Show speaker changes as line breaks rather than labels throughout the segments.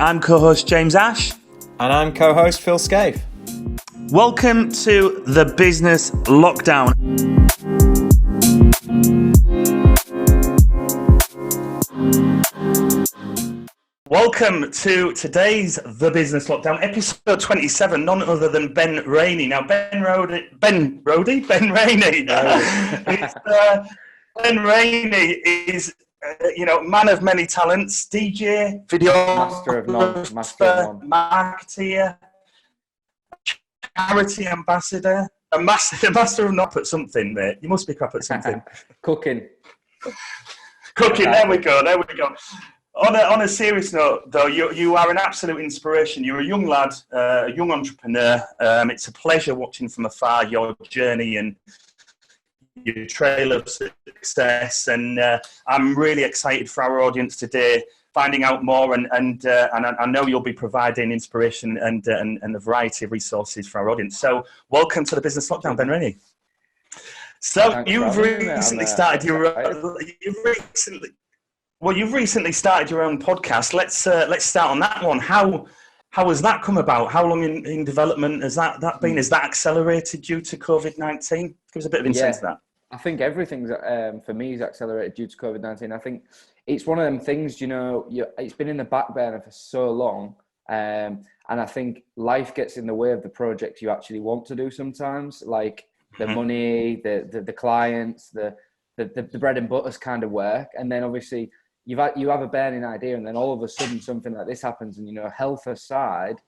I'm co-host James Ash.
And I'm co-host Phil Scaife.
Welcome to the Business Lockdown. Welcome to today's The Business Lockdown, episode 27, none other than Ben Rainey. Now, Ben Rainey. Ben Rainey is, man of many talents, DJ,
Master of none.
marketeer, charity ambassador, a master of not at something, mate. You must be crap at something.
Cooking.
There we go. On a serious note, though, you are an absolute inspiration. You're a young lad, a young entrepreneur. It's a pleasure watching from afar your journey and your trail of success. And I'm really excited for our audience today, finding out more. And I know you'll be providing inspiration and a variety of resources for our audience. So, welcome to the Business Lockdown, Ben Rainey. So, you've recently started you've recently started your own podcast. Let's start on that one. How has that come about? How long in development has that been? Has that accelerated due to COVID-19? Give us a bit of insight to that.
I think everything's for me is accelerated due to COVID-19. I think it's one of them things. It's been in the back burner for so long, and I think life gets in the way of the projects you actually want to do sometimes, like the money, the clients, the bread and butters kind of work, and then obviously. You have a burning idea, and then all of a sudden something like this happens, and health aside,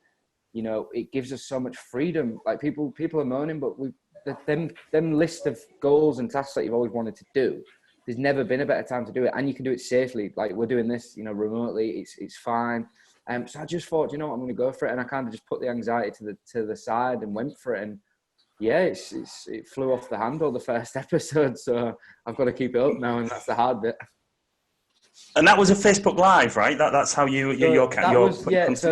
it gives us so much freedom. Like people are moaning, but them list of goals and tasks that you've always wanted to do. There's never been a better time to do it, and you can do it safely. Like we're doing this, remotely. It's fine. So I just thought, I'm going to go for it, and I kind of just put the anxiety to the side and went for it, and yeah, it flew off the handle the first episode. So I've got to keep it up now, and that's the hard bit.
And that was a Facebook Live, right? That's how So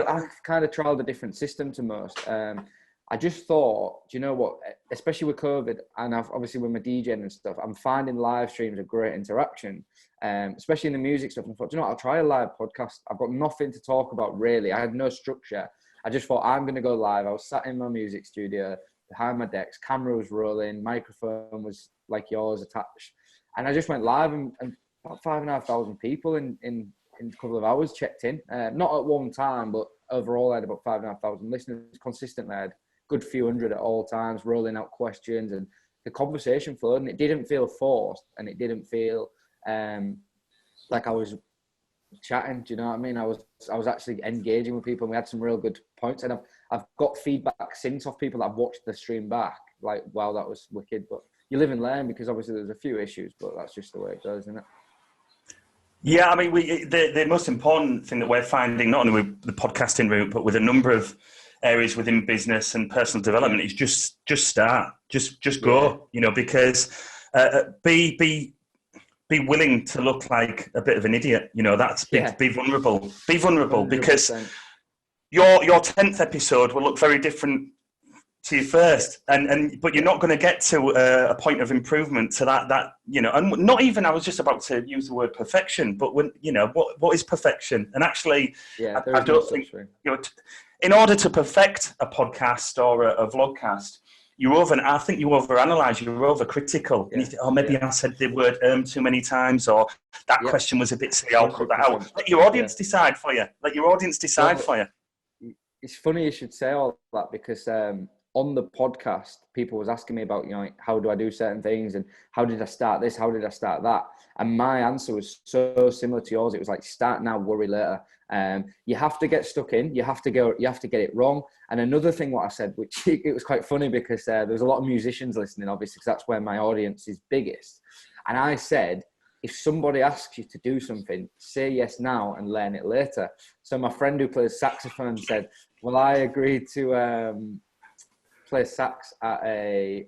I kind of trialed a different system to most. I just thought, do you know what? Especially with COVID, and obviously with my DJing and stuff, I'm finding live streams a great interaction, especially in the music stuff. And I thought, do you know what? I'll try a live podcast. I've got nothing to talk about really. I had no structure. I just thought I'm going to go live. I was sat in my music studio behind my decks, camera was rolling, microphone was like yours attached, and I just went live and about 5,500 people in a couple of hours checked in. Not at one time, but overall I had about 5,500 listeners consistently. I had a good few hundred at all times, rolling out questions, and the conversation flowed, and it didn't feel forced, and it didn't feel like I was chatting. Do you know what I mean? I was actually engaging with people, and we had some real good points. And I've got feedback since off people that I've watched the stream back, like, wow, that was wicked. But you live and learn, because obviously there's a few issues, but that's just the way it goes, isn't it?
Yeah, I mean, the most important thing that we're finding, not only with the podcasting route, but with a number of areas within business and personal development, is just start, just go, because be willing to look like a bit of an idiot, that's be vulnerable, because 100%. Your 10th episode will look very different to you first, but you're not going to get to a point of improvement to that and not even, I was just about to use the word perfection, but when what is perfection? And actually, I don't think in order to perfect a podcast or a vlogcast, I think you overanalyze, you're overcritical, and you think, maybe I said the word too many times, or that question was a bit silly, I'll cut that out. Let your audience decide for you.
It's funny you should say all that, because on the podcast, people was asking me about, how do I do certain things, and how did I start this? How did I start that? And my answer was so similar to yours. It was like, start now, worry later. You have to get stuck in. You have to get it wrong. And another thing, what I said, which it was quite funny, because there was a lot of musicians listening, obviously, because that's where my audience is biggest. And I said, if somebody asks you to do something, say yes now and learn it later. So my friend who plays saxophone said, well, I agreed to play sax at a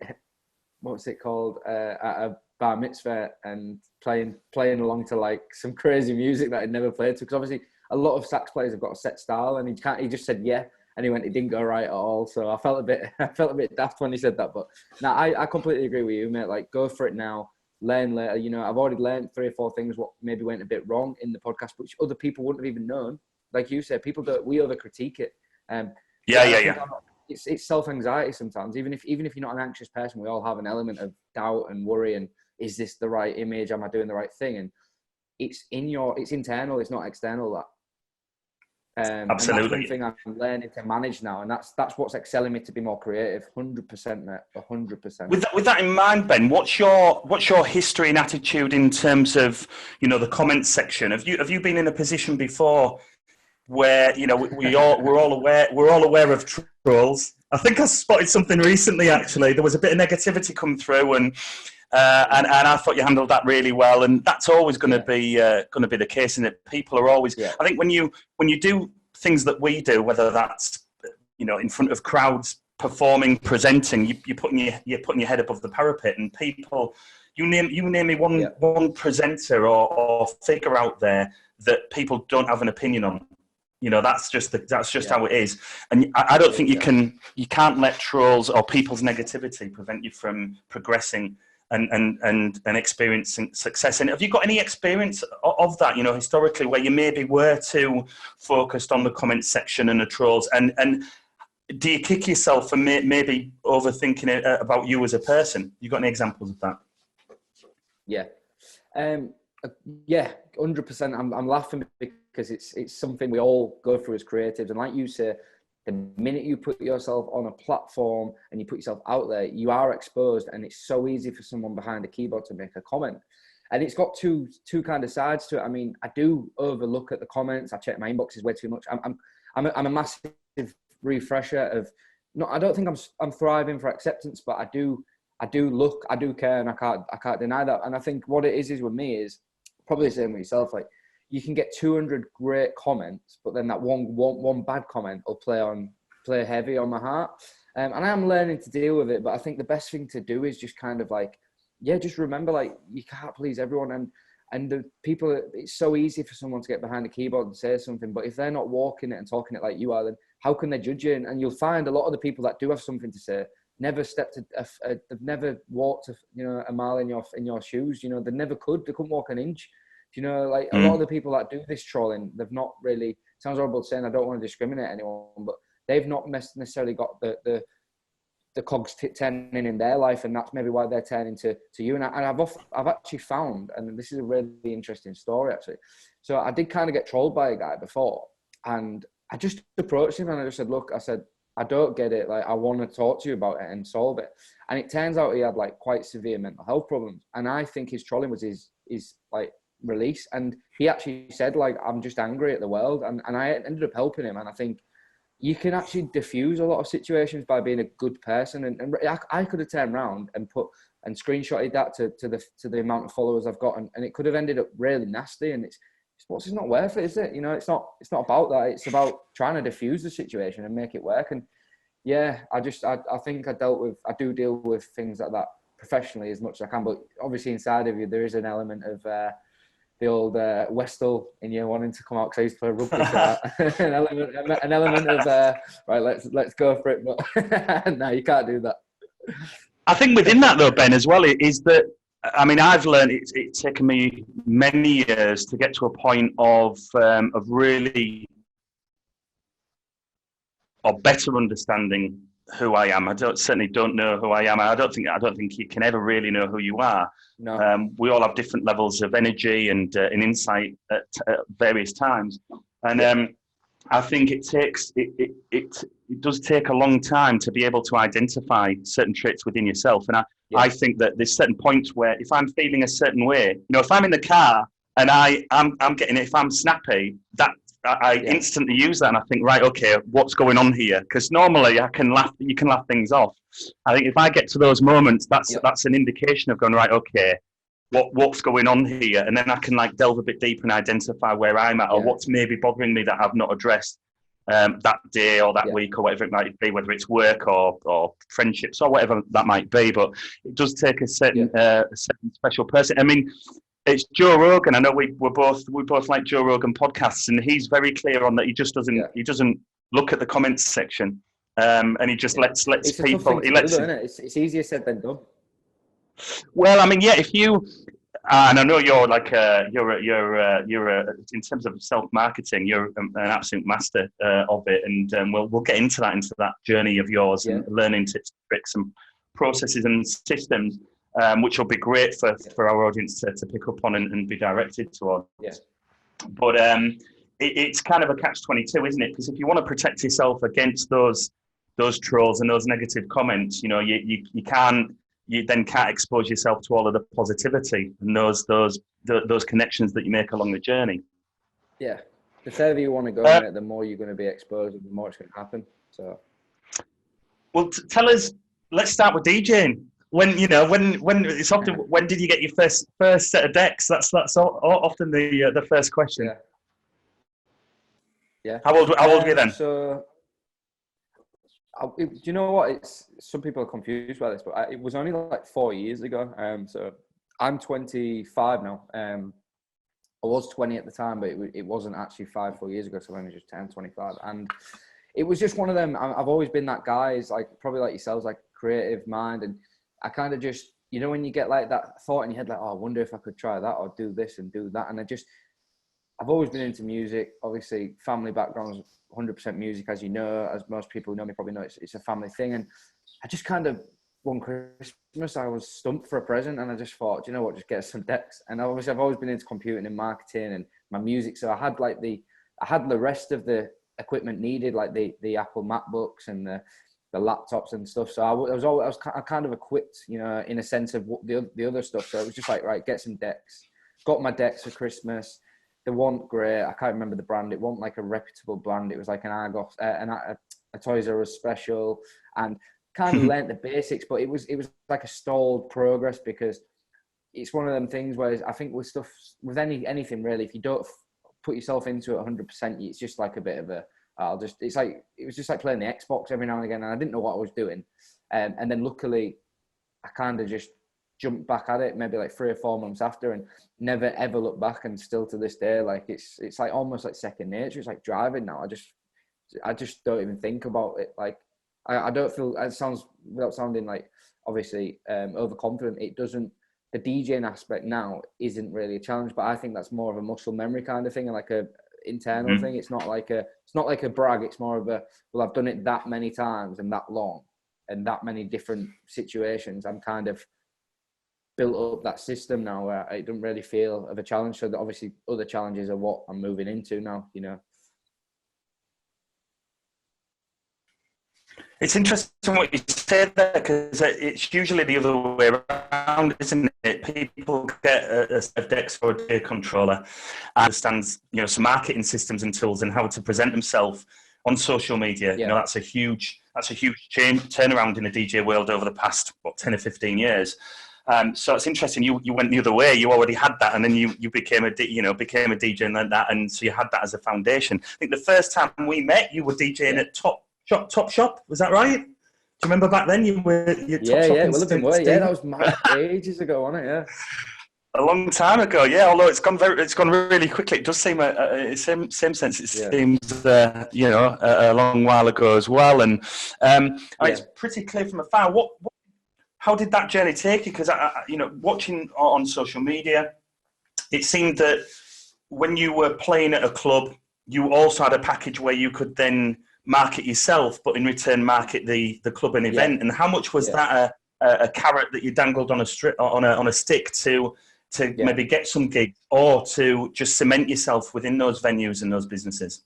bar mitzvah, and playing along to like some crazy music that I'd never played to, because obviously a lot of sax players have got a set style, and he just said yeah, and it didn't go right at all. So I felt a bit daft when he said that, but no, I completely agree with you, mate. Like, go for it now, learn later. I've already learned 3 or 4 things what maybe went a bit wrong in the podcast, which other people wouldn't have even known. like you said, we over critique it.
Yeah.
It's self-anxiety sometimes. Even if you're not an anxious person, we all have an element of doubt and worry. And is this the right image? Am I doing the right thing? And it's internal. It's not external. Absolutely. And that's one thing I'm learning to manage now, and that's what's excelling me to be more creative. 100%, mate. 100%.
With that in mind, Ben, what's your history and attitude in terms of the comments section? Have you been in a position before where we're all aware of trolls? I think I spotted something recently. Actually, there was a bit of negativity come through, and I thought you handled that really well. And that's always going to be the case, and that people are always. Yeah. I think when you do things that we do, whether that's in front of crowds, performing, presenting, you're putting your head above the parapet, and people. You name me one presenter or figure out there that people don't have an opinion on. That's just how it is, and I don't think you can't let trolls or people's negativity prevent you from progressing and experiencing success. And have you got any experience of that? Historically, where you maybe were too focused on the comment section and the trolls, and do you kick yourself for maybe overthinking it about you as a person? You got any examples of that?
Yeah, 100%. I'm laughing because it's something we all go through as creatives. And like you say, the minute you put yourself on a platform and you put yourself out there, you are exposed, and it's so easy for someone behind a keyboard to make a comment. And it's got two kind of sides to it. I mean, I do overlook at the comments. I check my inboxes way too much. I'm a massive refresher of. No, I don't think I'm thriving for acceptance, but I do look, I do care, and I can't deny that. And I think what it is with me is probably the same with yourself. Like, you can get 200 great comments, but then that one bad comment will play heavy on my heart. And I am learning to deal with it. But I think the best thing to do is just kind of just remember, like, you can't please everyone. And the people, it's so easy for someone to get behind the keyboard and say something. But if they're not walking it and talking it like you are, then how can they judge you? And you'll find a lot of the people that do have something to say never they've never walked a mile in your shoes. They couldn't walk an inch. A lot of the people that do this trolling, they've not really, sounds horrible saying, I don't want to discriminate anyone, but they've not necessarily got the cogs turning in their life, and that's maybe why they're turning to you. And I've actually found, and this is a really interesting story actually. So I did kind of get trolled by a guy before, and I just approached him and I just said, look, I don't get it. Like, I want to talk to you about it and solve it. And it turns out he had quite severe mental health problems. And I think his trolling was his release. And he actually said, I'm just angry at the world. And I ended up helping him. And I think you can actually diffuse a lot of situations by being a good person. And I could have turned around and screenshotted that to the amount of followers I've got. And it could have ended up really nasty. And sports is not worth it, is it? It's not about that. It's about trying to diffuse the situation and make it work. And yeah, I think I do deal with things like that professionally as much as I can. But obviously inside of you, there is an element of the old Westall in you wanting to come out, because I used to play rugby. So an element of right, let's go for it. But no, you can't do that.
I think within that though, Ben, as well, is that, I mean, I've learned it's taken me many years to get to a point of really, or better understanding who I am. I certainly don't know who I am. I don't think you can ever really know who you are. No. We all have different levels of energy and insight at various times, and I think it does take a long time to be able to identify certain traits within yourself. And I think that there's certain points where if I'm feeling a certain way, if I'm in the car and I'm getting it, if I'm snappy, that I instantly use that and I think, right, okay, what's going on here? Because normally you can laugh things off. I think if I get to those moments, that's an indication of going, right, okay, what's going on here? And then I can delve a bit deeper and identify where I'm at or what's maybe bothering me that I've not addressed that day or that week or whatever it might be, whether it's work or friendships or whatever that might be. But it does take a certain special person. I mean, it's Joe Rogan. I know we both like Joe Rogan podcasts, and he's very clear on that. He just doesn't look at the comments section, and he just lets people. He lets.
It's easier said than done.
Well, I mean, if you And I know you're like in terms of self marketing, you're an absolute master of it, and we'll get into that journey of yours
Yeah.
and learning tips, tricks, and processes and systems, which will be great for our audience to pick up on and be directed towards.
Yeah.
But it's kind of a catch-22, isn't it? Because if you want to protect yourself against those trolls and those negative comments, you know, you then can't expose yourself to all of the positivity and those connections that you make along the journey.
Yeah, the further you want to go in it, the more you're going to be exposed, and the more it's going to happen. So,
well, tell us. Let's start with DJing. When it's often when did you get your first set of decks? That's often the first question.
Yeah.
How old were you then?
So, do you know what? It's some people are confused by this, but it was only like 4 years ago. So I'm 25 now. I was 20 at the time, but it wasn't actually 4 years ago. So I was just 10, 25, and it was just one of them. I've always been that guy, is like probably like yourselves, like creative mind, and I kind of just, you know, when you get like that thought in your head, like, oh, I wonder if I could try that or do this and do that, and I've always been into music. Obviously, family background's 100% music, as you know, as most people who know me probably know. It's a family thing, and I just kind of, one Christmas, I was stumped for a present, and I just thought, you know what, just get some decks. And obviously, I've always been into computing and marketing and my music, so I had the rest of the equipment needed, like the Apple MacBooks and the laptops and stuff. So I was kind of equipped, you know, in a sense of what the other stuff. So it was just like, right, get some decks. Got my decks for Christmas. They weren't great. I can't remember the brand. It wasn't like a reputable brand. It was like an Argos, a Toys R Us special, and kind of learnt the basics. But it was like a stalled progress, because it's one of them things where I think with stuff, with anything really, if you don't put yourself into it 100%, it's just like a bit of a, it was just like playing the Xbox every now and again, and I didn't know what I was doing. And then luckily, I kind of just jumped back at it maybe like 3 or 4 months after, and never ever looked back. And still to this day, like it's like almost like second nature. It's like driving now. I just don't even think about it. Like I don't feel, it sounds, without sounding like obviously overconfident, it doesn't, the DJing aspect now isn't really a challenge, but I think that's more of a muscle memory kind of thing, and like a internal thing. It's not like a brag. It's more of a, well, I've done it that many times and that long and that many different situations. I'm kind of built up that system now where it doesn't really feel of a challenge. So that obviously other challenges are what I'm moving into now, you know.
It's interesting what you said there, because it's usually the other way around, isn't it? People get a set of decks or a controller and understands, you know, some marketing systems and tools and how to present themselves on social media. Yeah. You know, that's a huge turnaround in the DJ world over the past 10 or 15 years. So it's interesting. You went the other way. You already had that, and then you became a DJ and like that, and so you had that as a foundation. I think the first time we met, you were DJing at Top Shop. Was that right? Do you remember back then? You were Top Shop.
Yeah, well, that was ages ago, wasn't it? Yeah.
A long time ago, yeah. Although it's gone really quickly. It does seem same sense. It seems a long while ago as well. And it's pretty clear from afar. How did that journey take you? Because watching on social media, it seemed that when you were playing at a club, you also had a package where you could then market yourself, but in return market the club and event. And how much was that a carrot that you dangled on a stick to maybe get some gigs, or to just cement yourself within those venues and those businesses?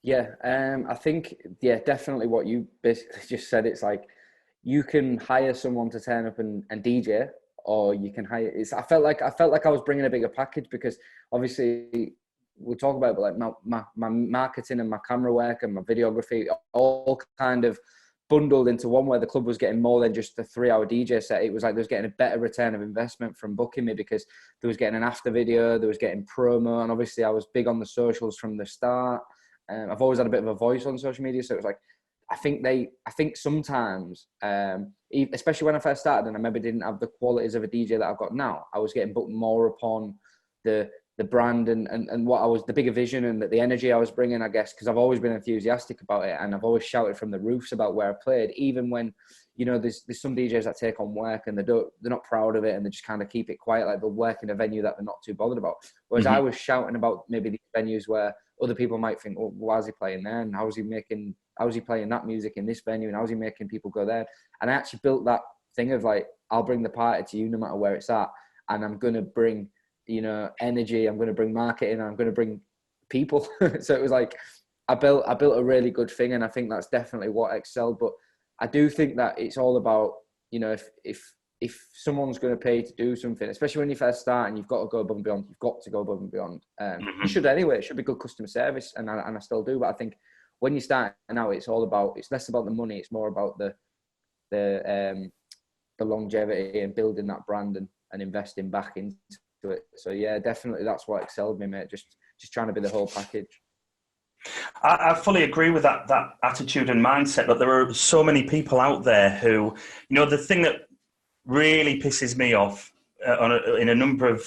I think definitely what you basically just said. It's like, you can hire someone to turn up and DJ, or you can hire. I felt like I was bringing a bigger package, because obviously we'll talk about it, but like my marketing and my camera work and my videography all kind of bundled into one, where the club was getting more than just a 3-hour DJ set. It was like they was getting a better return of investment from booking me, because there was getting an after video, there was getting promo, and obviously I was big on the socials from the start. I've always had a bit of a voice on social media, so it was like, I think sometimes, especially when I first started and I maybe didn't have the qualities of a DJ that I've got now, I was getting booked more upon the brand and what I was, the bigger vision and the energy I was bringing, I guess, because I've always been enthusiastic about it, and I've always shouted from the roofs about where I played, even when, you know, there's some DJs that take on work and they're not proud of it, and they just kind of keep it quiet, like they'll work in a venue that they're not too bothered about. Whereas I was shouting about maybe these venues where other people might think, well, why is he playing there? And how is he playing that music in this venue? And how is he making people go there? And I actually built that thing of like, I'll bring the party to you no matter where it's at. And I'm going to bring, you know, energy. I'm going to bring marketing. I'm going to bring people. So it was like, I built a really good thing. And I think that's definitely what excelled. But I do think that it's all about, you know, if someone's going to pay to do something, especially when you first start and you've got to go above and beyond, you've got to go above and beyond. You should anyway. It should be good customer service, and I still do. But I think when you start now, it's less about the money. It's more about the longevity and building that brand and investing back into it. So yeah, definitely that's what excelled me, mate. Just trying to be the whole package.
I fully agree with that attitude and mindset. But there are so many people out there who, you know, the thing that really pisses me off in a number of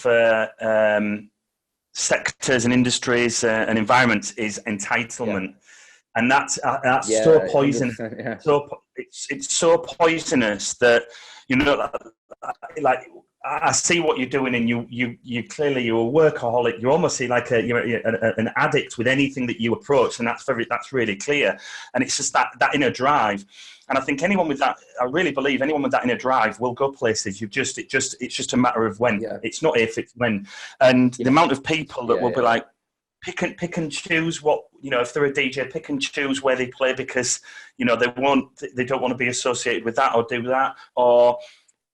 sectors and industries and environments is entitlement. And that's so poisonous. Yeah. So it's so poisonous that, you know, like I see what you're doing, and you clearly, you're a workaholic. You almost see like you're an addict with anything that you approach, and that's really clear. And it's just that inner drive. And I think anyone with that, I really believe anyone with that inner drive will go places. It's just a matter of when. Yeah. It's not if, it's when. And the amount of people that will be like, pick and choose what, you know, if they're a DJ, pick and choose where they play because, you know, they don't want to be associated with that or do that, or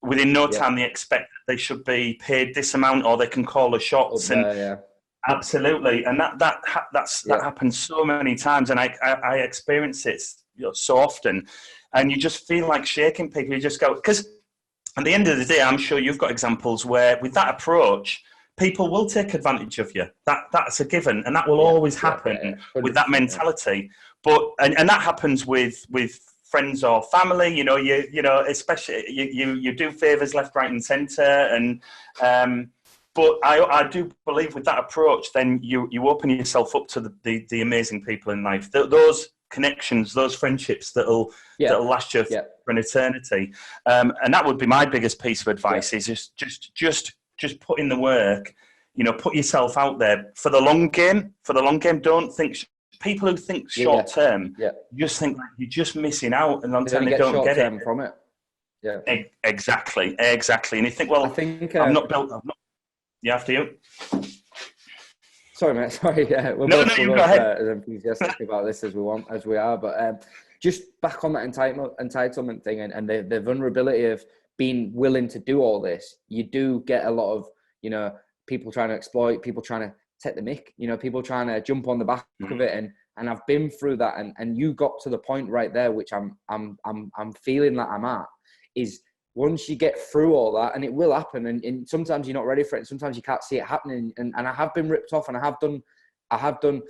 within no time they expect they should be paid this amount, or they can call the shots. Absolutely. And that happens so many times, and I experience it, you know, so often, and you just feel like shaking people. You just go, because at the end of the day, I'm sure you've got examples where with that approach, people will take advantage of you. That's a given, and that will always happen with that mentality. But and that happens with friends or family. You know, especially you do favors left, right, and centre, and but I do believe with that approach, then you open yourself up to the amazing people in life. Those connections, those friendships that'll last you for an eternity. And that would be my biggest piece of advice: is just put in the work, you know, put yourself out there for the long game. For the long game, don't think. People who think short term, just think like you're just missing out, and long term they don't get it
from it. Yeah,
exactly. And you think, well, I'm not built. Yeah, after you.
Sorry, mate. Sorry. Yeah, we're both as enthusiastic about this as we are. But just back on that entitlement thing and the vulnerability of being willing to do all this, you do get a lot of, you know, people trying to exploit, people trying to take the mick, you know, people trying to jump on the back of it. And I've been through that, and you got to the point right there, which I'm feeling that I'm at, is once you get through all that, and it will happen, and sometimes you're not ready for it, and sometimes you can't see it happening. And I have been ripped off, and I have done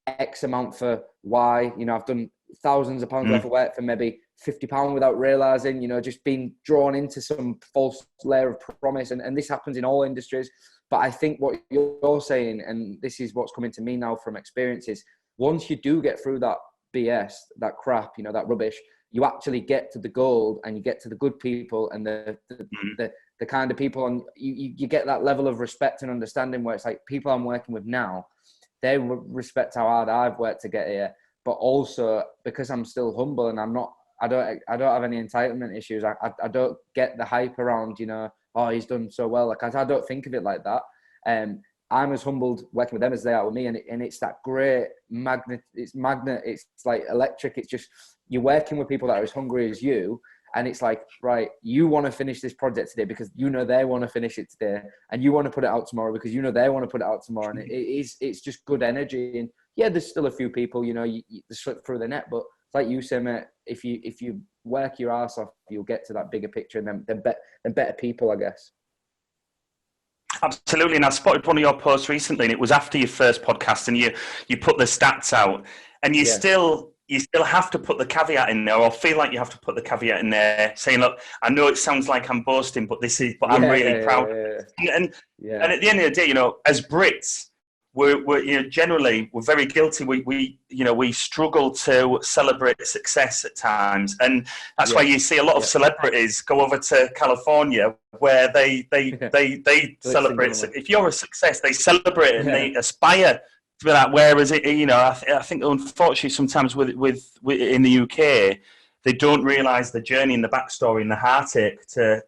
X amount for Y, you know, I've done thousands of pounds worth of work for maybe £50 without realizing, you know, just being drawn into some false layer of promise. And this happens in all industries. But I think what you're saying, and this is what's coming to me now from experience, is once you do get through that BS, that crap, you know, that rubbish, you actually get to the gold, and you get to the good people and the kind of people, and you get that level of respect and understanding where it's like people I'm working with now, they respect how hard I've worked to get here, but also because I'm still humble and I don't have any entitlement issues. I don't get the hype around, you know, oh, he's done so well. Like I don't think of it like that. I'm as humbled working with them as they are with me, and it's that great magnet. It's like electric. It's just you're working with people that are as hungry as you, and it's like, right, you want to finish this project today because you know they want to finish it today, and you want to put it out tomorrow because you know they want to put it out tomorrow, and it's just good energy. And yeah, there's still a few people, you know, you slip through the net, but like you say, mate, if you work your ass off, you'll get to that bigger picture, and then better people, I guess.
Absolutely. And I spotted one of your posts recently, and it was after your first podcast, and you put the stats out, and you still have to put the caveat in there, or feel like you have to put the caveat in there, saying, look, I know it sounds like I'm boasting, but I'm really proud. And at the end of the day, you know, as Brits, generally we're very guilty. We struggle to celebrate success at times, and that's why you see a lot of celebrities go over to California where they celebrate. If you're a success, they celebrate and they aspire to be like. Whereas I think unfortunately sometimes with in the UK, they don't realise the journey and the backstory and the heartache to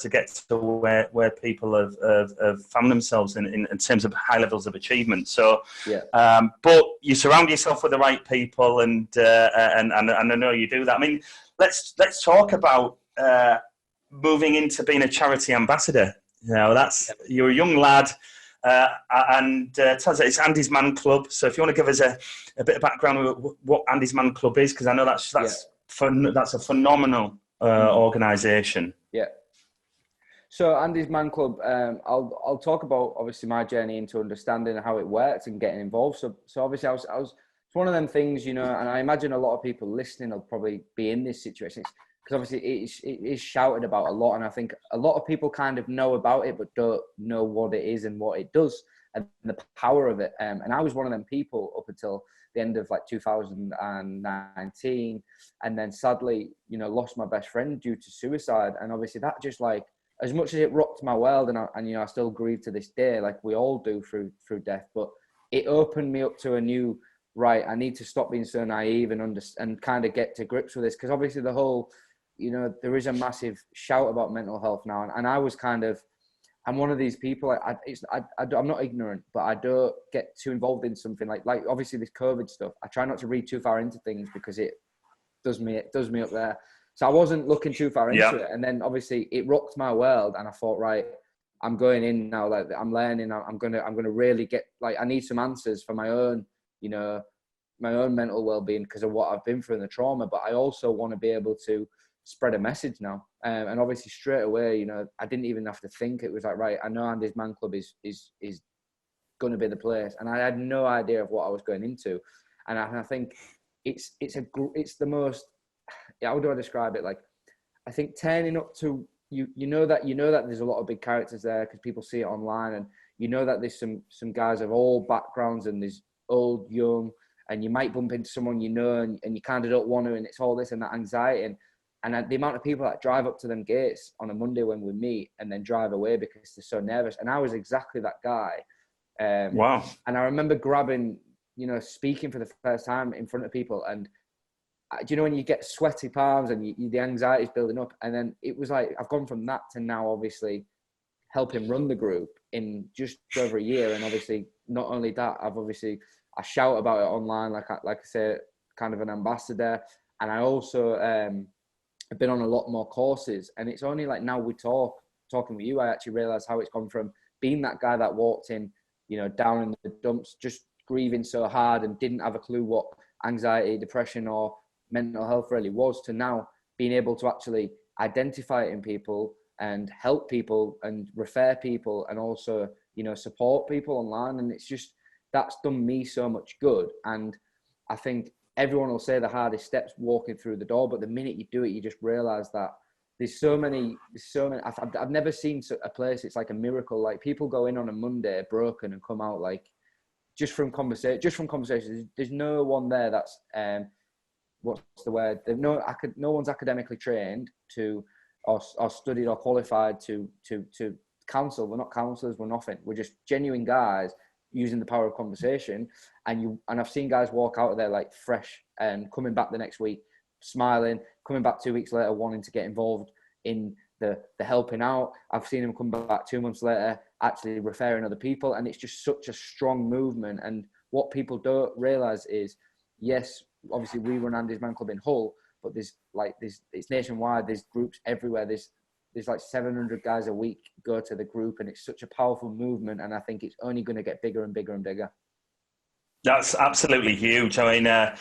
get to where people have found themselves in terms of high levels of achievement. So, but you surround yourself with the right people, and I know you do that. I mean, let's talk about moving into being a charity ambassador. You're a young lad. And tell us, it's Andy's Man Club. So if you want to give us a bit of background on what Andy's Man Club is, because I know that's a phenomenal organisation. Yeah.
So Andy's Man Club, I'll talk about obviously my journey into understanding how it works and getting involved. So obviously I was it's one of them things, and I imagine a lot of people listening will probably be in this situation. Because obviously it is shouted about a lot, and I think a lot of people kind of know about it but don't know what it is and what it does and the power of it. And I was one of them people up until the end of 2019, and then sadly, lost my best friend due to suicide. And obviously that just as much as it rocked my world, and I still grieve to this day, like we all do through death, but it opened me up to a new, right, I need to stop being so naive and kind of get to grips with this. Because obviously the whole, there is a massive shout about mental health now. And I was I'm one of these people, I'm not ignorant, but I don't get too involved in something like obviously this COVID stuff. I try not to read too far into things because it does me up there. So I wasn't looking too far into it. And then obviously it rocked my world, and I thought, right, I'm going in now, I'm learning, I'm going to really get, I need some answers for my own, my own mental well-being because of what I've been through and the trauma, but I also want to be able to spread a message now. And obviously straight away, I didn't even have to think. It was like, right, I know Andy's Man Club is going to be the place. And I had no idea of what I was going into. And I think it's the most, how do I describe it? I think turning up to, you know that there's a lot of big characters there because people see it online, and that there's some guys of all backgrounds, and there's old, young, and you might bump into someone and you kind of don't want to, and it's all this and that anxiety. And the amount of people that drive up to them gates on a Monday when we meet and then drive away because they're so nervous. And I was exactly that guy.
Wow.
And I remember grabbing, speaking for the first time in front of people. And do you know when you get sweaty palms and the anxiety is building up? And then it was like, I've gone from that to now obviously helping run the group in just over a year. And obviously not only that, I shout about it online, like I say, kind of an ambassador. And I also, I've been on a lot more courses, and it's only now we talking with you, I actually realized how it's gone from being that guy that walked in, down in the dumps, just grieving so hard and didn't have a clue what anxiety, depression or mental health really was, to now being able to actually identify it in people and help people and refer people and also, support people online. And it's just, that's done me so much good. And I think everyone will say the hardest steps walking through the door, but the minute you do it, you just realize that there's so many. I've never seen a place. It's like a miracle. People go in on a Monday broken and come out just from conversations. There's no one there that's what's the word? No one's academically trained to or studied or qualified to counsel. We're not counselors. We're nothing. We're just genuine guys using the power of conversation. And I've seen guys walk out of there fresh and coming back the next week, smiling, coming back 2 weeks later, wanting to get involved in the helping out. I've seen them come back 2 months later, actually referring other people. And it's just such a strong movement. And what people don't realize is, yes, obviously we run Andy's Man Club in Hull, but it's nationwide. There's groups everywhere. There's 700 guys a week go to the group, and it's such a powerful movement. And I think it's only going to get bigger and bigger and bigger.
That's absolutely huge. I mean, I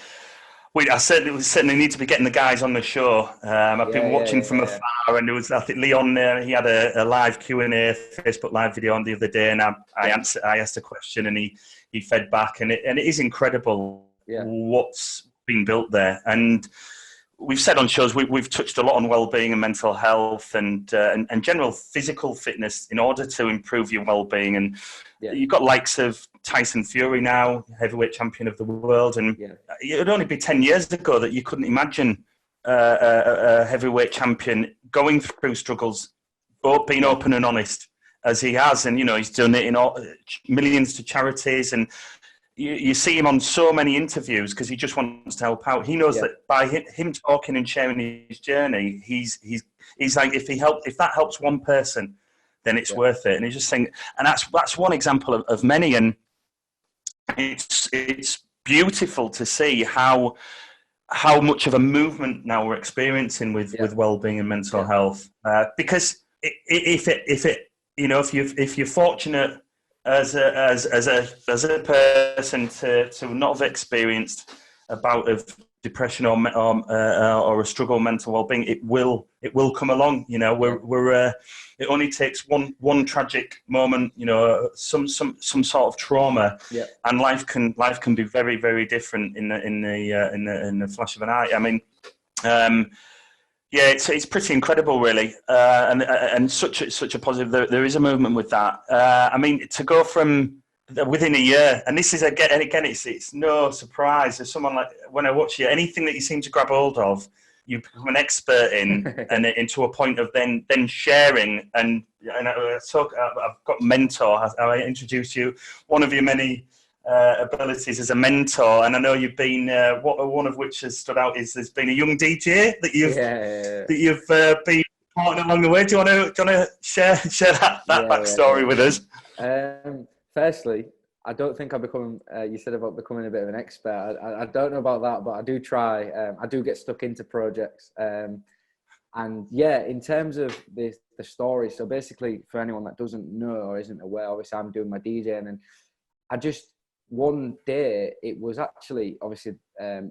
certainly need to be getting the guys on the show. I've been watching from afar, and there was, I think, Leon, he had a live Q&A, Facebook live video on the other day, and I asked a question, and he fed back, and it is incredible what's been built there. And we've said on shows, we've touched a lot on well-being and mental health and general physical fitness in order to improve your well-being. And you've got likes of Tyson Fury now, heavyweight champion of the world, and it would only be 10 years ago that you couldn't imagine a heavyweight champion going through struggles, but being open and honest as he has. And, you know, he's donating millions to charities, and you see him on so many interviews because he just wants to help out. He knows that by him talking and sharing his journey, he's like, if that helps one person, then it's worth it. And he's just saying, and that's one example of many. And it's beautiful to see how much of a movement now we're experiencing with well-being and mental health. Because if you're fortunate as a person to not have experienced a bout of depression or a struggle with mental well-being, it will come along. You know, it only takes one tragic moment, you know, some sort of trauma, and life can be very, very different in the flash of an eye. I mean, it's pretty incredible, really, and such a positive. There is a movement with that. I mean, to go from within a year, and this is again, it's no surprise. As someone like, when I watch you, anything that you seem to grab hold of, you become an expert in, and into a point of then sharing. And I've got mentor. I introduce you. One of your many abilities as a mentor, and I know you've been one of which has stood out is there's been a young DJ that you've been supporting along the way. Do you want to share that backstory with us?
Firstly, I don't think I've become. You said about becoming a bit of an expert. I don't know about that, but I do try. I do get stuck into projects, and in terms of the story. So basically, for anyone that doesn't know or isn't aware, obviously I'm doing my DJing, and I just. One day, it was actually, obviously,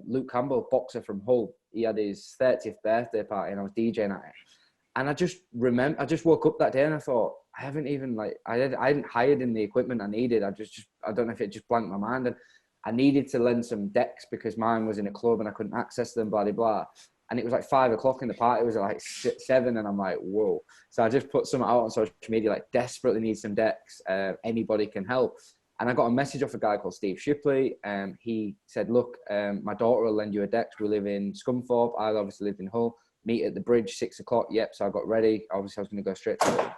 Luke Campbell, boxer from Hull. He had his 30th birthday party and I was DJing at it. And I just woke up that day and I thought, I hadn't hired in the equipment I needed. I don't know if it just blanked my mind. And I needed to lend some decks because mine was in a club and I couldn't access them, blah, blah, blah. And it was like 5 o'clock and the party was at like 7 and I'm like, whoa. So I just put something out on social media, like desperately need some decks. Anybody can help. And I got a message off a guy called Steve Shipley. He said, look, my daughter will lend you a deck. We live in Scunthorpe. I obviously lived in Hull. Meet at the bridge, 6 o'clock. Yep. So I got ready. Obviously, I was going to go straight to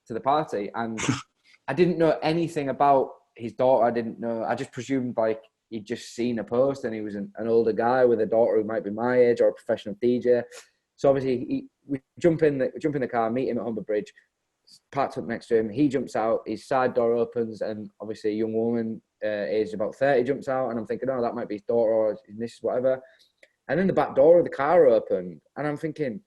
the party. And I didn't know anything about his daughter. I didn't know. I just presumed like he'd just seen a post and he was an older guy with a daughter who might be my age or a professional DJ. So obviously, we jump in the car, meet him at Humber Bridge. Parked up next to him. He jumps out. His side door opens, and obviously a young woman, aged about 30, jumps out. And I'm thinking, oh, that might be his daughter or his missus, whatever. And then the back door of the car opened, and I'm thinking,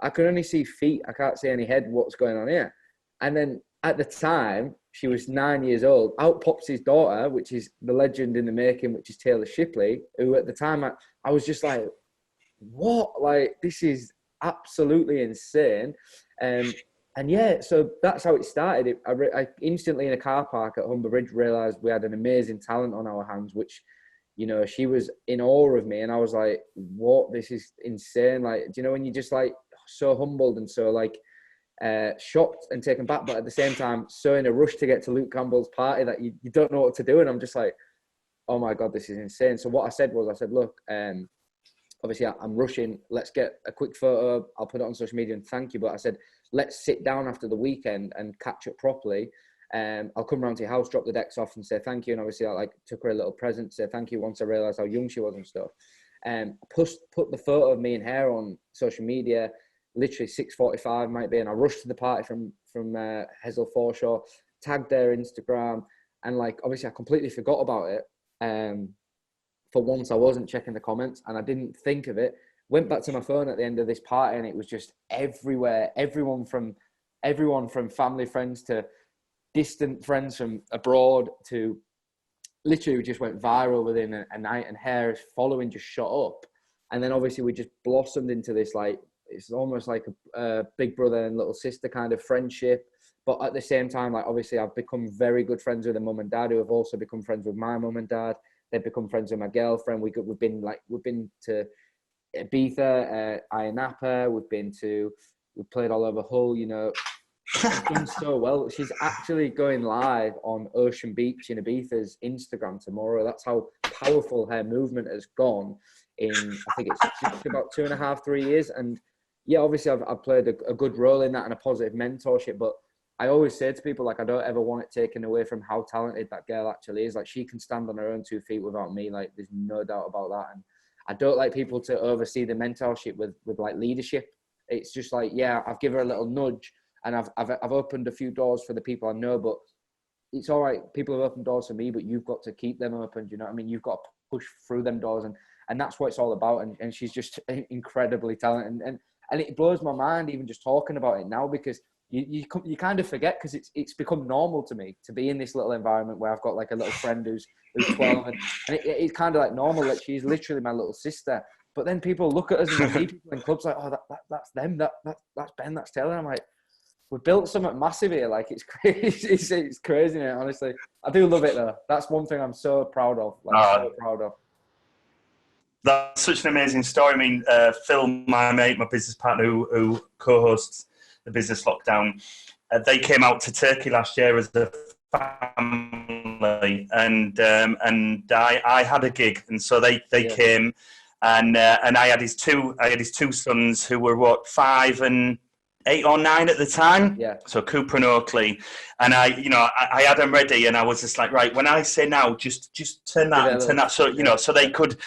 I can only see feet. I can't see any head. What's going on here? And then at the time, she was 9 years old. Out pops his daughter, which is the legend in the making, which is Taylor Shipley, who at the time I was just like, what? Like, this is absolutely insane. And so that's how it started. I instantly in a car park at Humber Bridge realised we had an amazing talent on our hands, which, you know, she was in awe of me. And I was like, what? This is insane. Like, do you know, when you're just like so humbled and so like shocked and taken back, but at the same time, so in a rush to get to Luke Campbell's party that you don't know what to do. And I'm just like, oh my God, this is insane. So what I said, look, obviously I'm rushing. Let's get a quick photo. I'll put it on social media and thank you. But I said, let's sit down after the weekend and catch up properly. I'll come round to your house, drop the decks off and say thank you. And obviously I took her a little present, say thank you once I realised how young she was and stuff. Put the photo of me and her on social media, literally 6:45 might be. And I rushed to the party from Hesel Forshaw, tagged their Instagram. And like, obviously I completely forgot about it. For once I wasn't checking the comments and I didn't think of it. Went back to my phone at the end of this party and it was just everywhere. Everyone from family friends to distant friends from abroad to literally we just went viral within a night, and her following just shot up. And then obviously we just blossomed into this, like, it's almost like a big brother and little sister kind of friendship. But at the same time, like, obviously I've become very good friends with her mum and dad, who have also become friends with my mum and dad. they've become friends with my girlfriend. We've been to Ibiza, Ayia Napa. We've played all over Hull. You know, she's done so well. She's actually going live on Ocean Beach in Ibiza's Instagram tomorrow. That's how powerful her movement has gone in, I think it's just about 2.5, 3 years. And yeah, obviously I've played a good role in that and a positive mentorship, but I always say to people, like, I don't ever want it taken away from how talented that girl actually is. Like, she can stand on her own 2 feet without me. Like, there's no doubt about that. And I don't like people to oversee the mentorship with like leadership. It's just like, yeah, I've given her a little nudge and I've opened a few doors for the people I know, but it's all right. People have opened doors for me, but you've got to keep them open. Do you know what I mean? You've got to push through them doors, and that's what it's all about. And she's just incredibly talented, and it blows my mind even just talking about it now, because you kind of forget, because it's become normal to me to be in this little environment where I've got like a little friend who's 12, and it's kind of like normal. Like, she's literally my little sister. But then people look at us and they meet people in clubs like, oh, that's them, that's Ben, that's Taylor. I'm like, we built something massive here. Like, it's crazy. It's crazy, man, honestly. I do love it though. That's one thing I'm so proud of. So proud of.
That's such an amazing story. I mean, Phil, my mate, my business partner, who co-hosts the Business Lockdown, they came out to Turkey last year as a family, and I had a gig, and so they came, and I had his two sons who were 5 and 8 or 9 at the time.
Yeah.
So Cooper and Oakley, and I had them ready, and I was just like, right, when I say now, just turn that and turn that. So so they could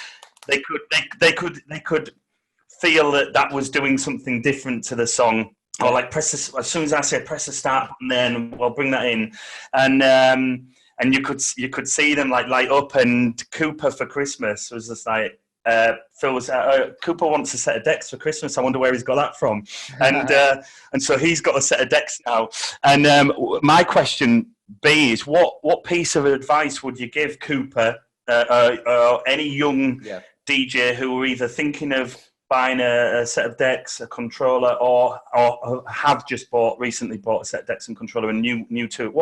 feel that was doing something different to the song. Or like as soon as I say press the start button, then we'll bring that in, and you could see them like light up. And Cooper for Christmas was just like, Phil was Cooper wants a set of decks for Christmas. I wonder where he's got that from, and so he's got a set of decks now. And my question B is, what piece of advice would you give Cooper or any young DJ who are either thinking of buying a set of decks, a controller, or have just recently bought a set of decks and controller and new to it?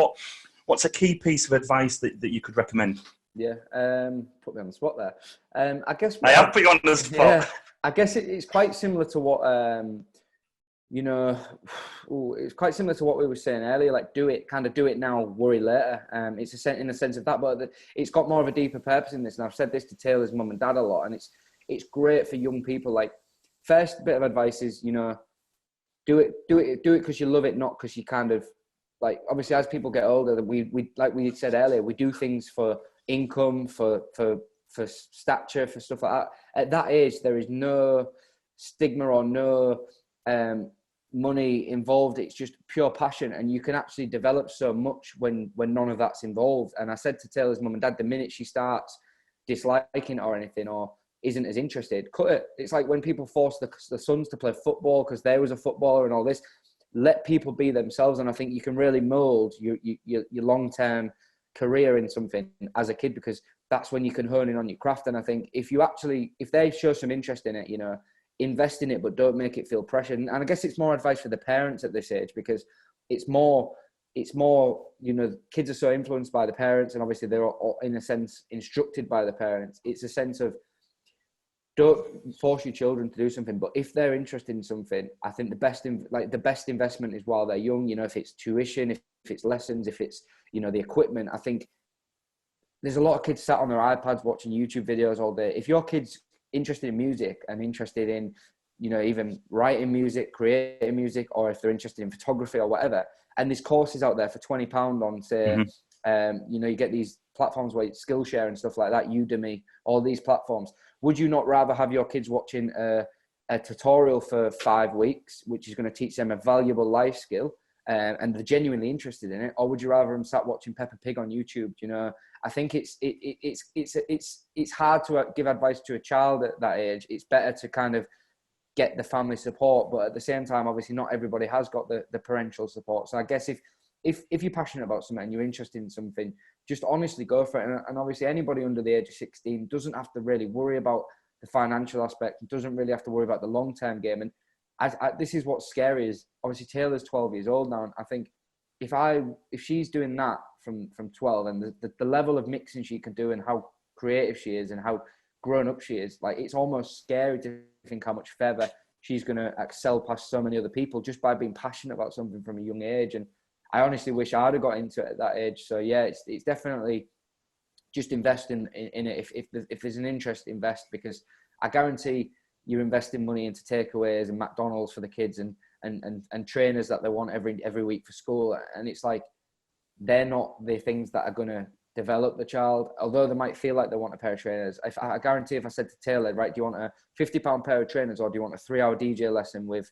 What's a key piece of advice that you could recommend?
Yeah, put me on the spot there. I guess
I have put you on the spot.
Yeah, I guess it's quite similar to what it's quite similar to what we were saying earlier. Like, do it now, worry later. It's in a sense of that, but it's got more of a deeper purpose in this. And I've said this to Taylor's mum and dad a lot, and it's great for young people. Like, first bit of advice is, do it because you love it, not because you kind of, like, obviously as people get older, we like we said earlier, we do things for income, for stature, for stuff like that. At that age, there is no stigma or no money involved. It's just pure passion, and you can actually develop so much when none of that's involved. And I said to Taylor's mum and dad, the minute she starts disliking it or anything, or isn't as interested, cut it. It's like when people force the sons to play football because there was a footballer and all this. Let people be themselves, and I think you can really mold your long-term career in something as a kid, because that's when you can hone in on your craft. And I think if they show some interest in it, invest in it, but don't make it feel pressured. And I guess it's more advice for the parents at this age, because it's more, kids are so influenced by the parents, and obviously they're all, in a sense, instructed by the parents. It's a sense of, don't force your children to do something, but if they're interested in something, I think the best investment is while they're young. If it's tuition, if it's lessons, if it's the equipment. I think there's a lot of kids sat on their iPads watching YouTube videos all day. If your kid's interested in music and interested in even writing music, creating music, or if they're interested in photography or whatever, and there's courses out there for £20 on, say, you get these platforms where Skillshare and stuff like that, Udemy, all these platforms. Would you not rather have your kids watching a tutorial for 5 weeks, which is going to teach them a valuable life skill, and they're genuinely interested in it, or would you rather them sat watching Peppa Pig on YouTube? I think it's hard to give advice to a child at that age. It's better to kind of get the family support, but at the same time, obviously, not everybody has got the parental support. So I guess if you're passionate about something and you're interested in something, just honestly go for it. And obviously, anybody under the age of 16 doesn't have to really worry about the financial aspect, doesn't really have to worry about the long-term game. And this is what's scary is, obviously, Taylor's 12 years old now, and I think if she's doing that from 12, and the level of mixing she can do, and how creative she is and how grown up she is. Like, it's almost scary to think how much further she's going to excel past so many other people just by being passionate about something from a young age. And I honestly wish I'd have got into it at that age. So yeah, it's definitely just invest in it. If there's an interest, invest, because I guarantee you're investing money into takeaways and McDonald's for the kids and trainers that they want every week for school. And it's like, they're not the things that are going to develop the child, although they might feel like they want a pair of trainers. I guarantee if I said to Taylor, right, do you want a £50 pair of trainers or do you want a 3-hour DJ lesson with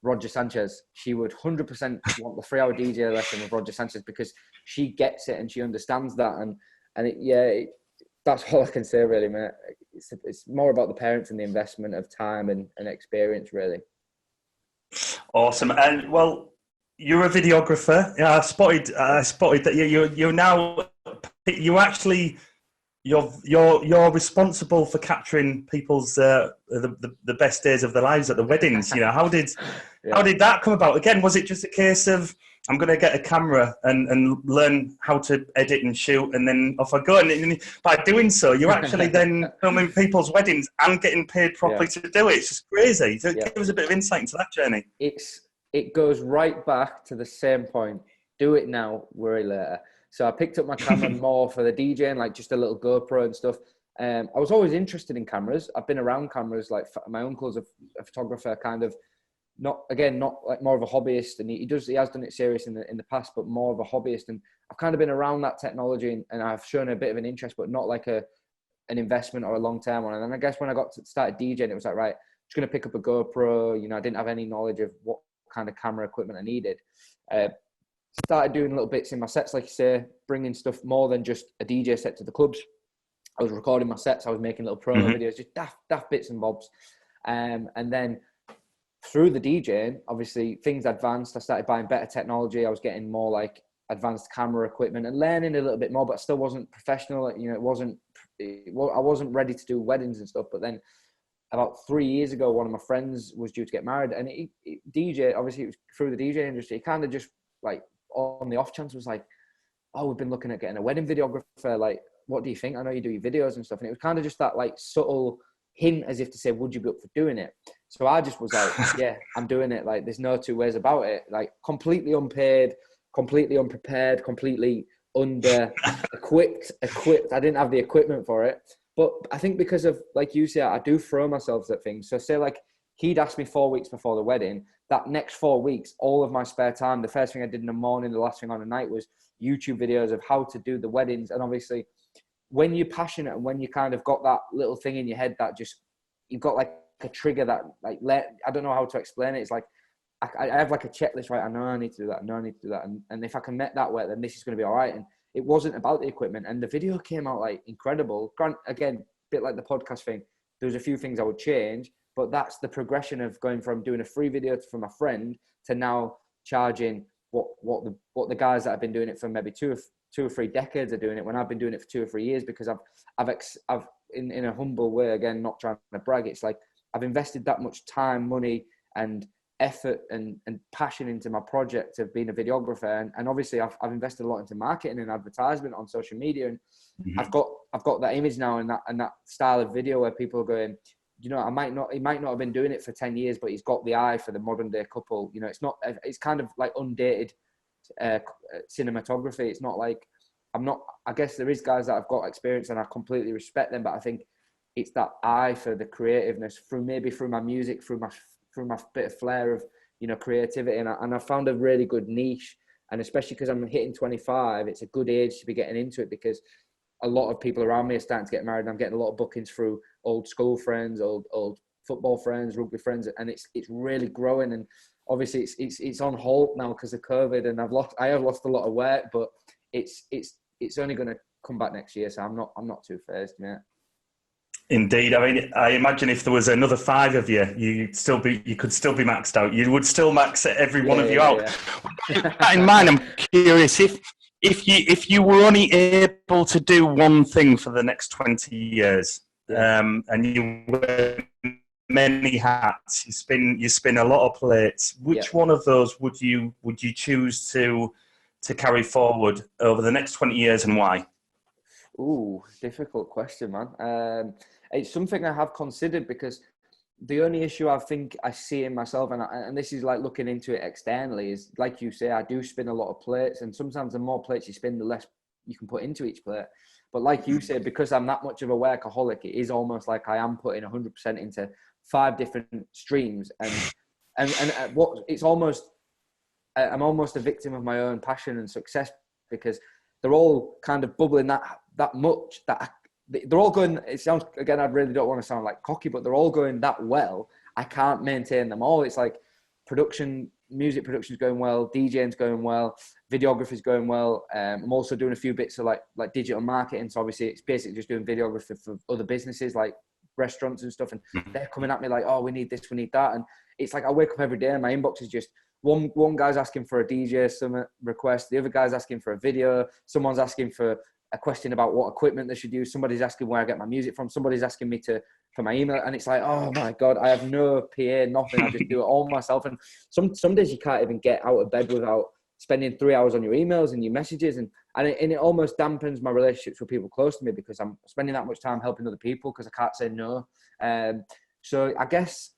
Roger Sanchez? She would 100% want the 3-hour DJ lesson with Roger Sanchez, because she gets it and she understands that. And that's all I can say, really, mate. It's more about the parents and the investment of time and experience, really. Awesome.
And well, you're a videographer. Yeah, I spotted that you're now, you're responsible for capturing people's the best days of their lives at the weddings. You know, how did that come about? Again, was it just a case of, I'm going to get a camera and learn how to edit and shoot, and then off I go? And by doing so, you're actually then filming people's weddings and getting paid properly to do it. It's just crazy. So give us a bit of insight into that journey.
It goes right back to the same point. Do it now, worry later. So I picked up my camera more for the DJing, like just a little GoPro and stuff. I was always interested in cameras. I've been around cameras. Like, my uncle's a photographer, kind of, not like more of a hobbyist, and he has done it serious in the past, but more of a hobbyist. And I've kind of been around that technology, and I've shown a bit of an interest, but not like an investment or a long-term one. And then I guess when I started DJing, it was like, right, I'm just going to pick up a GoPro. You know, I didn't have any knowledge of what kind of camera equipment I needed. Started doing little bits in my sets, like you say, bringing stuff more than just a DJ set to the clubs. I was recording my sets. I was making little promo videos, just daft bits and bobs. And then through the DJing, obviously things advanced. I started buying better technology. I was getting more like advanced camera equipment and learning a little bit more, but still wasn't professional. You know, I wasn't ready to do weddings and stuff. But then about 3 years ago, one of my friends was due to get married, and DJ, obviously it was through the DJ industry. He kind of just, like, on the off chance was like, oh, we've been looking at getting a wedding videographer. Like, what do you think? I know you do your videos and stuff. And it was kind of just that, like, subtle hint, as if to say, would you be up for doing it? So I just was like, yeah, I'm doing it. Like, there's no two ways about it. Like, completely unpaid, completely unprepared, completely under equipped. I didn't have the equipment for it. But I think because of, like you said, I do throw myself at things. So say, like, he'd asked me 4 weeks before the wedding. That next 4 weeks, all of my spare time, the first thing I did in the morning, the last thing on the night, was YouTube videos of how to do the weddings. And obviously, when you're passionate and when you kind of got that little thing in your head that just, you've got like a trigger that, like, I don't know how to explain it. It's like, I have like a checklist, right? I know I need to do that. I know I need to do that. And if I can make that work, then this is going to be all right. And it wasn't about the equipment. And the video came out, like, incredible. Again, a bit like the podcast thing. There was a few things I would change, but that's the progression of going from doing a free video from a friend to now charging what the guys that have been doing it for maybe two or three decades are doing it, when I've been doing it for 2 or 3 years, because I've in a humble way, again, not trying to brag, it's like I've invested that much time, money and effort and passion into my project of being a videographer. And obviously I've invested a lot into marketing and advertisement on social media. And I've got that image now and that style of video where people are going, you know, he might not have been doing it for 10 years, but he's got the eye for the modern day couple. You know, it's kind of like undated cinematography. It's not like, I guess there is guys that have got experience and I completely respect them, but I think it's that eye for the creativeness through my music, through my bit of flair of, you know, creativity. And I found a really good niche. And especially because I'm hitting 25, it's a good age to be getting into it, because a lot of people around me are starting to get married. And I'm getting a lot of bookings through old school friends, old football friends, rugby friends, and it's really growing. And obviously it's on hold now because of COVID, and I have lost a lot of work, but it's only going to come back next year. So I'm not too phased, mate.
Indeed. I mean, I imagine if there was another 5 of you, you could still be maxed out. You would still max every one of you out. With that in mind, I'm curious if you were only able to do one thing for the next 20 years, and you wear many hats, you spin a lot of plates. Which one of those would you choose to carry forward over the next 20 years, and why?
Ooh, difficult question, man. It's something I have considered because the only issue I think I see in myself, and this is like looking into it externally, is like you say, I do spin a lot of plates, and sometimes the more plates you spin, the less you can put into each plate. But like you say, because I'm that much of a workaholic, it is almost like I am putting 100% into 5 different streams, and what it's almost, I'm almost a victim of my own passion and success because they're all kind of bubbling that much that they're all going. It sounds, again, I really don't want to sound like cocky, but they're all going that well. I can't maintain them all. It's like music production is going well, DJing's going well, videography is going well. I'm also doing a few bits of like digital marketing. So obviously it's basically just doing videography for other businesses like restaurants and stuff. And they're coming at me like, oh, we need this, we need that. And it's like I wake up every day and my inbox is just one guy's asking for a DJ some request, the other guy's asking for a video, someone's asking for a question about what equipment they should use, somebody's asking where I get my music from, somebody's asking me for my email, and it's like, oh my God, I have no PA, nothing. I just do it all myself. And some days you can't even get out of bed without spending 3 hours on your emails and your messages, and it almost dampens my relationships with people close to me because I'm spending that much time helping other people because I can't say no. So I guess,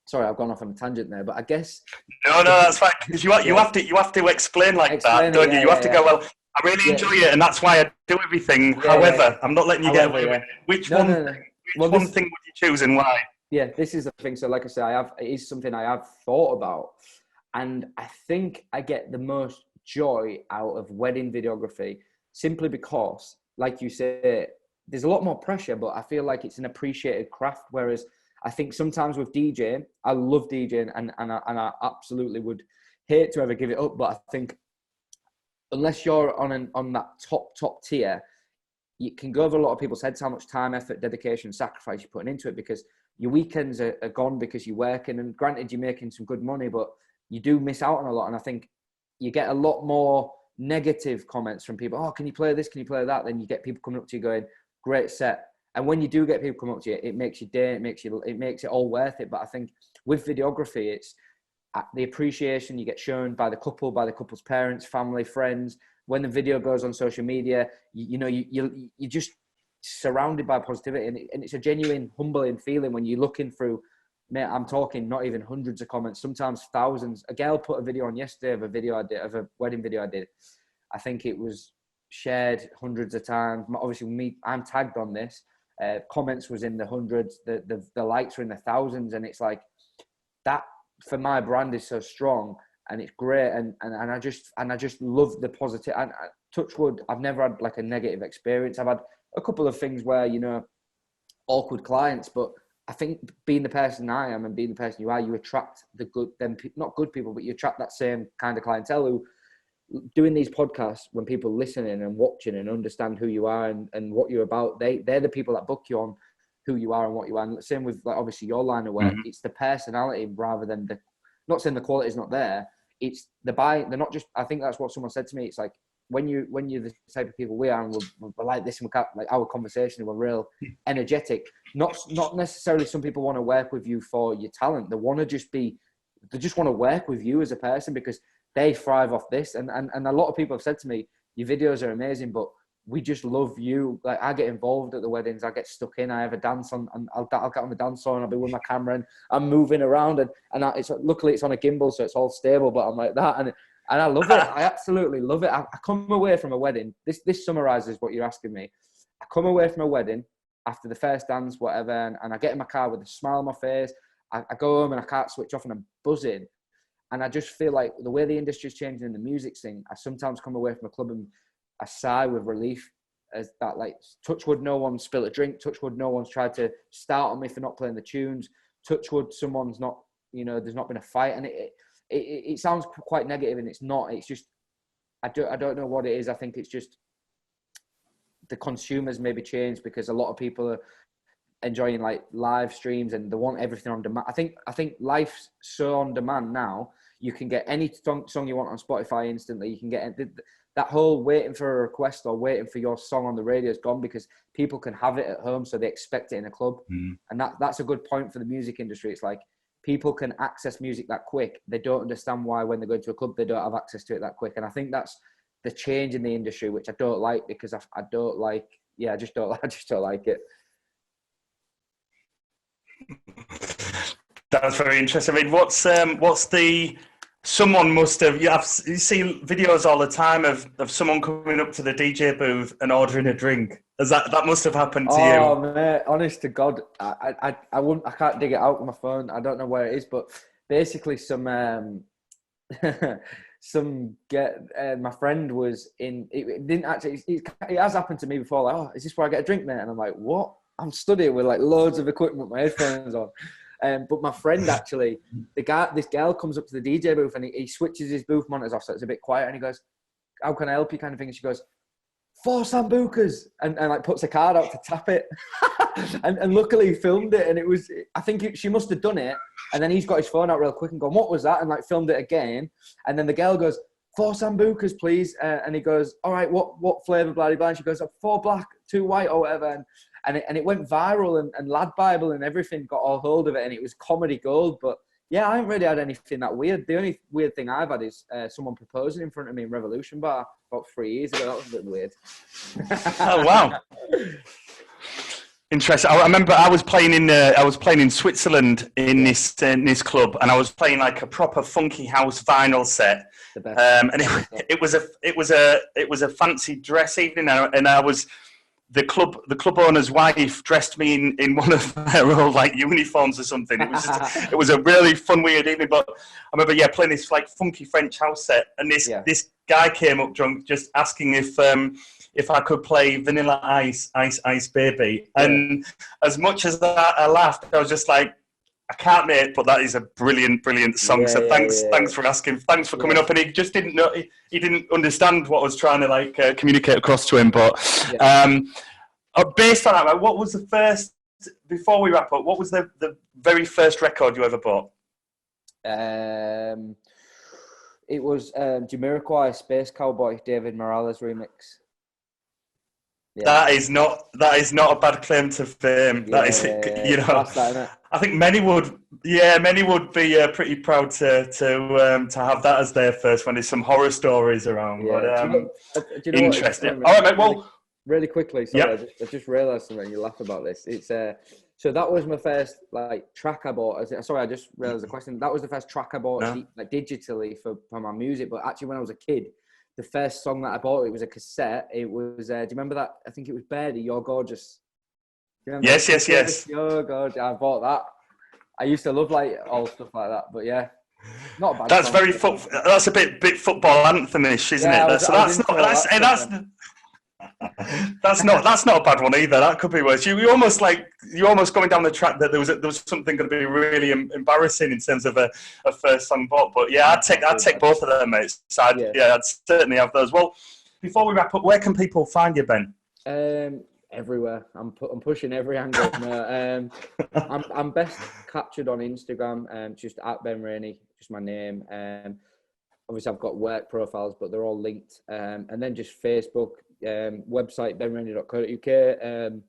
sorry, I've gone off on a tangent there, but I guess
no, that's fine, because you have to explain that, don't you? You have to go, well, I really enjoy it, and that's why I do everything. However, I'm not letting you get away with it. Which one thing would you choose and why?
Yeah, this is the thing. So like I say, it is something I have thought about. And I think I get the most joy out of wedding videography simply because, like you say, there's a lot more pressure, but I feel like it's an appreciated craft. Whereas I think sometimes with DJing, I love DJing and I absolutely would hate to ever give it up. But I think unless you're on that top tier, you can go over a lot of people's heads how much time, effort, dedication, sacrifice you're putting into it because your weekends are gone because you're working. And granted, you're making some good money, but you do miss out on a lot. And I think you get a lot more negative comments from people. Oh, can you play this? Can you play that? Then you get people coming up to you going, great set. And when you do get people coming up to you, it makes your day, it makes it all worth it. But I think with videography, it's the appreciation you get shown by the couple, by the couple's parents, family, friends. When the video goes on social media, you're just surrounded by positivity. And it's a genuine, humbling feeling when you're looking through, mate, I'm talking not even hundreds of comments, sometimes thousands. A girl put a video on yesterday of a wedding video I did. I think it was shared hundreds of times. Obviously, I'm tagged on this. Comments was in the hundreds. The likes were in the thousands. And it's like, that for my brand is so strong and it's great. And I just love the positive. And touch wood, I've never had like a negative experience. I've had a couple of things where, awkward clients, but I think being the person I am and being the person you are, you attract the good, not good people, but you attract that same kind of clientele who, doing these podcasts, when people listening and watching and understand who you are and what you're about, they're the people that book you on who you are and what you are. And same with like, obviously your line of work, It's the personality rather than not saying the quality is not there. It's they're not just, I think that's what someone said to me. It's like, when you're the type of people we are, and we're like this, and like our conversation, we're real energetic. Not necessarily some people want to work with you for your talent. They just want to work with you as a person because they thrive off this. And a lot of people have said to me, your videos are amazing, but we just love you. Like, I get involved at the weddings, I get stuck in, I have a dance on, and I'll get on the dance floor and I'll be with my camera and I'm moving around and luckily it's on a gimbal, so it's all stable, but I'm like that. And I love it. I absolutely love it. I come away from a wedding. This summarizes what you're asking me. I come away from a wedding after the first dance, whatever, and I get in my car with a smile on my face. I go home and I can't switch off and I'm buzzing. And I just feel like the way the industry is changing in the music scene, I sometimes come away from a club and I sigh with relief as that, like, touch wood, no one's spilled a drink. Touch wood, no one's tried to start on me for not playing the tunes. Touch wood, someone's not, there's not been a fight. And it sounds quite negative, and it's not. It's just, I don't know what it is. I think it's just the consumers maybe changed because a lot of people are enjoying like live streams and they want everything on demand. I think life's so on demand now. You can get any song you want on Spotify instantly. You can get that whole waiting for a request or waiting for your song on the radio is gone because people can have it at home, so they expect it in a club. And that's a good point for the music industry. It's like people can access music that quick. They don't understand why when they go to a club they don't have access to it that quick. And I think that's the change in the industry, which I don't like because I don't like. Yeah, I just don't like it.
That's very interesting. I mean, what's the someone must have you see videos all the time of someone coming up to the DJ booth and ordering a drink. That must have happened to you?
Oh man, honest to God, I can't dig it out with my phone. I don't know where it is, but basically my friend was in. It didn't actually. It has happened to me before. Like, oh, is this where I get a drink, mate? And I'm like, what? I'm studying with like loads of equipment, my headphones on. But my friend actually, this girl comes up to the DJ booth and he switches his booth monitors off so it's a bit quiet, and he goes, "How can I help you?" kind of thing. And she goes, "4 sambucas," and like puts a card out to tap it. and luckily he filmed it, and it was, I think she must have done it, and then he's got his phone out real quick and gone, "What was that?" and like filmed it again. And then the girl goes, "4 sambucas, please," and he goes, "All right, what flavour, blah, blah, blah." And she goes, 4 black, 2 white, or whatever. And it went viral, and Lad Bible and everything got all hold of it, and it was comedy gold. But yeah, I haven't really had anything that weird. The only weird thing I've had is someone proposing in front of me in Revolution Bar about 3 years ago. That was a bit weird.
Oh wow! Interesting. I remember I was playing in Switzerland in this club, and I was playing like a proper funky house vinyl set. And it was a fancy dress evening, and I was. The club owner's wife dressed me in one of her old like uniforms or something. It was a really fun, weird evening. But I remember, playing this like funky French house set, and this guy came up drunk, just asking if I could play Vanilla Ice, Ice Ice Baby. Yeah. And as much as that I laughed, I was just like, I can't, mate, but that is a brilliant song. Yeah, so thanks for asking. Thanks for coming up. And he just didn't know, he didn't understand what I was trying to communicate across to him. But based on that, what was the first, before we wrap up, what was the very first record you ever bought?
It was Jamiroquai Space Cowboy, David Morales remix. Yeah.
That is not a bad claim to fame. That is, I think many would be pretty proud to have that as their first when there's some horror stories around. Yeah. But interesting. All right, mate. Well,
really quickly. Sorry, I just realised something. You laugh about this. It's so that was my first track I bought. Sorry, I just realised the question. That was the first track I bought digitally for my music. But actually, when I was a kid, the first song that I bought, it was a cassette. It was, do you remember that? I think it was Birdie, You're Gorgeous.
Yes.
You're gorgeous. I bought that. I used to love all stuff like that, but yeah, not a bad.
That's song. That's a bit football anthem-ish, isn't it? That's not a bad one either. That could be worse. You almost going down the track that there was something going to be really embarrassing in terms of a first song bought. But yeah, I'd take both of them, mate. So I'd certainly have those. Well, before we wrap up, where can people find you, Ben?
Everywhere. I'm pushing every angle. I'm best captured on Instagram. Just at Ben Rainey, just my name. Obviously, I've got work profiles, but they're all linked. And then just Facebook. Website benrainey.co.uk,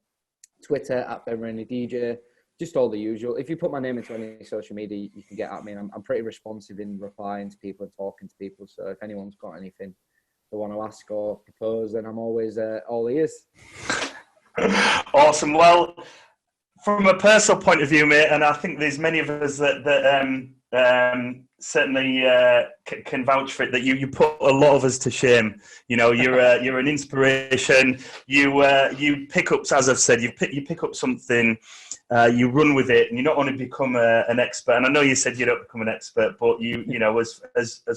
Twitter at benraineydj, just all the usual. If you put my name into any social media, you can get at me. And I'm pretty responsive in replying to people and talking to people. So if anyone's got anything they want to ask or propose, then I'm always all ears.
Awesome. Well, from a personal point of view, mate, and I think there's many of us that certainly can vouch for it, that you put a lot of us to shame. You know, you're an inspiration. You pick up, as I've said, you pick up something, you run with it, and you not only become an expert. And I know you said you don't become an expert, but you know, as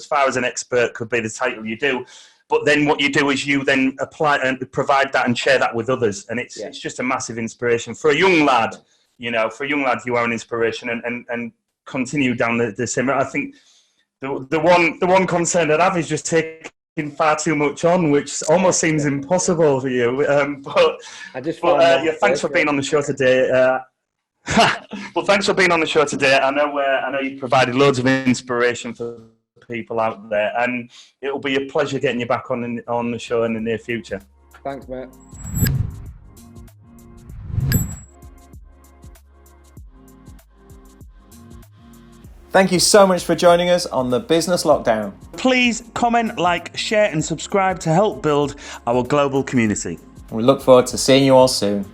far as an expert could be the title you do. But then what you do is you then apply and provide that and share that with others, and it's just a massive inspiration for a young lad. You know, for a young lad, you are an inspiration, and continue down the same route. I think the one concern that I have is just taking far too much on, which almost seems impossible for you. Thanks for being on the show today. Well, thanks for being on the show today. I know you provided loads of inspiration for people out there, and it'll be a pleasure getting you back on the show in the near future.
Thanks, mate.
Thank you so much for joining us on the Business Lockdown.
please comment, like, share and subscribe to help build our global community.
We look forward to seeing you all soon.